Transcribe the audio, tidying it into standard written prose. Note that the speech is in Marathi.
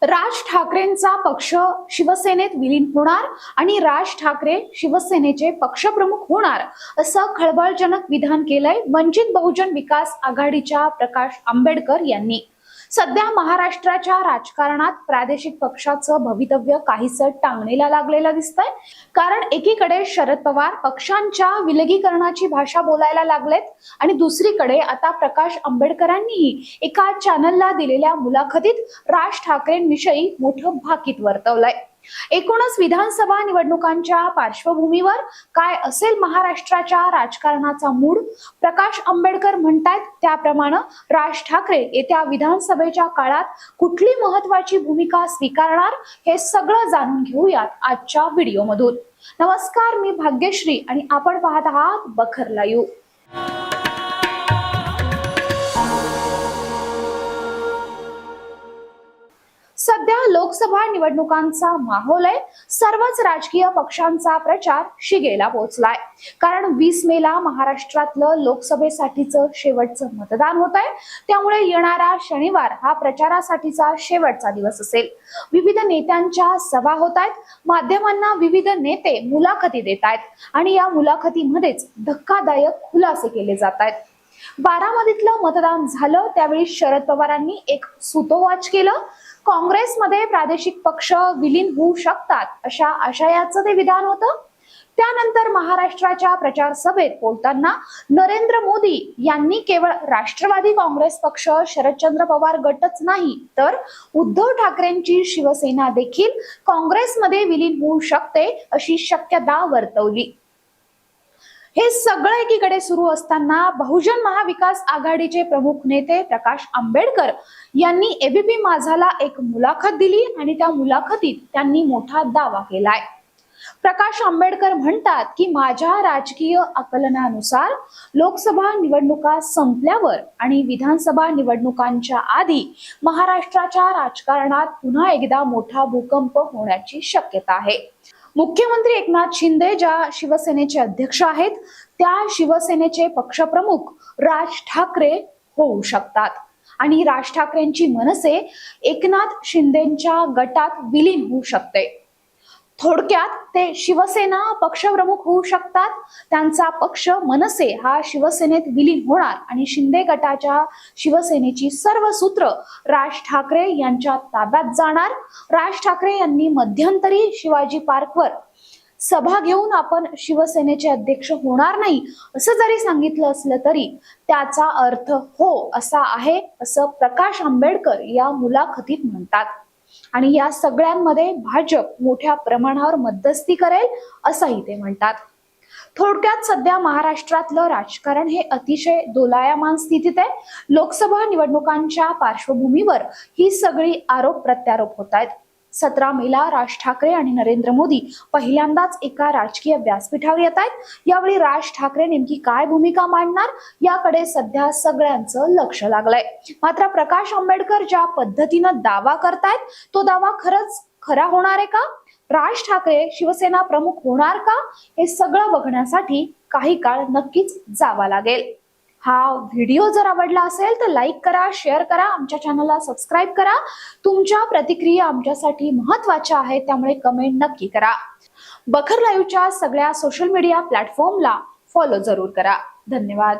राज ठाकरेंचा पक्ष शिवसेनेत विलीन होणार आणि राज ठाकरे शिवसेनेचे पक्षप्रमुख होणार असं खळबळजनक विधान केलंय वंचित बहुजन विकास आघाडीच्या प्रकाश आंबेडकर यांनी। सध्या महाराष्ट्राच्या राजकारणात प्रादेशिक पक्षाचं भवितव्य काहीसं टांगणीला लागलेलं दिसतंय। कारण एकीकडे शरद पवार पक्षांच्या विलगीकरणाची भाषा बोलायला लागलेत आणि दुसरीकडे आता प्रकाश आंबेडकरांनीही एका चॅनलला दिलेल्या मुलाखतीत राज ठाकरेंविषयी मोठं भाकीत वर्तवलंय। एकूणच विधानसभा निवडणुकांच्या पार्श्वभूमीवर काय असेल महाराष्ट्राच्या राजकारणाचा मूड? प्रकाश आंबेडकर म्हणतात त्याप्रमाणे राज ठाकरे येत्या विधानसभेच्या काळात कुठली महत्त्वाची भूमिका स्वीकारणार हे सगळं जाणून घेऊयात आजच्या व्हिडिओमधून। नमस्कार, मी भाग्यश्री आणि आपण पाहत आहात बखर लाईव्ह। सध्या लोकसभा निवडणुकांचा माहोल आहे। सर्वच राजकीय पक्षांचा प्रचार शिगेला पोहोचलाय। कारण 20 मेला महाराष्ट्रातलं लोकसभेसाठीचं शेवटचं मतदान होत आहे। त्यामुळे येणारा शनिवार हा प्रचारासाठीचा शेवटचा दिवस असेल। विविध नेत्यांच्या सभा होत आहेत, माध्यमांना विविध नेते मुलाखती देत आहेत आणि या मुलाखतीमध्येच धक्कादायक खुलासे केले जात आहेत। बारामतीतलं मतदान झालं त्यावेळी शरद पवारांनी एक सूतोवाच केलं। काँग्रेसमध्ये प्रादेशिक पक्ष विलीन होऊ शकतात अशा आशयाचं ते विधान होतं। त्यानंतर महाराष्ट्राच्या प्रचार सभेत बोलताना नरेंद्र मोदी यांनी केवळ राष्ट्रवादी काँग्रेस पक्ष, शरदचंद्र पवार गटच नाही तर उद्धव ठाकरेंची शिवसेना देखील काँग्रेसमध्ये विलीन होऊ शकते अशी शक्यता वर्तवली। हे सगळं एकीकडे सुरू असताना बहुजन महाविकास आघाडीचे प्रमुख नेते प्रकाश आंबेडकर यांनी एबीपी माझाला एक मुलाखत दिली आणि त्या मुलाखतीत त्यांनी मोठा दावा केलाय। प्रकाश आंबेडकर म्हणतात की माझ्या राजकीय आकलनानुसार लोकसभा निवडणुका संपल्यावर आणि विधानसभा निवडणुकांच्या आधी महाराष्ट्राच्या राजकारणात पुन्हा एकदा मोठा भूकंप होण्याची शक्यता आहे। मुख्यमंत्री एकनाथ शिंदे ज्या शिवसेनेचे अध्यक्ष आहेत त्या शिवसेनेचे पक्षप्रमुख राज ठाकरे होऊ शकतात आणि राज ठाकरेंची मनसे एकनाथ शिंदेच्या गटात विलीन होऊ शकते। थोडक्यात ते शिवसेना पक्षप्रमुख होऊ शकतात, त्यांचा पक्ष मनसे हा शिवसेनेत विलीन होणार आणि शिंदे गटाच्या शिवसेनेची सर्व सूत्र राज ठाकरे यांच्या ताब्यात जाणार। राज ठाकरे यांनी मध्यंतरी शिवाजी पार्कवर सभा घेऊन आपण शिवसेनेचे अध्यक्ष होणार नाही असं जरी सांगितलं असलं तरी त्याचा अर्थ हो असा आहे असं प्रकाश आंबेडकर या मुलाखतीत म्हणतात। आणि या सगळ्यांमध्ये भाजप मोठ्या प्रमाणावर मध्यस्थी करेल असंही ते म्हणतात। थोडक्यात सध्या महाराष्ट्रातलं राजकारण हे अतिशय दोलायमान स्थितीत आहे। लोकसभा निवडणुकांच्या पार्श्वभूमीवर ही सगळी आरोप प्रत्यारोप होत आहेत। 17 मेला राज ठाकरे आणि नरेंद्र मोदी पहिल्यांदाच एका राजकीय व्यासपीठावर येत आहेत। यावेळी राज ठाकरे नेमकी काय भूमिका मांडणार याकडे सध्या सगळ्यांचं लक्ष लागलंय। मात्र प्रकाश आंबेडकर ज्या पद्धतीनं दावा करतायत तो दावा खरंच खरा होणार आहे का? राज ठाकरे शिवसेना प्रमुख होणार का? हे सगळं बघण्यासाठी काही काळ नक्कीच जावा लागेल। हा व्हिडिओ जर आवडला असेल तर लाईक करा, शेअर करा, आमच्या चॅनलला सबस्क्राईब करा। तुमच्या प्रतिक्रिया आमच्यासाठी महत्त्वाच्या आहेत त्यामुळे कमेंट नक्की करा। बखर लाईव्हच्या सगळ्या सोशल मीडिया प्लॅटफॉर्मला फॉलो जरूर करा। धन्यवाद।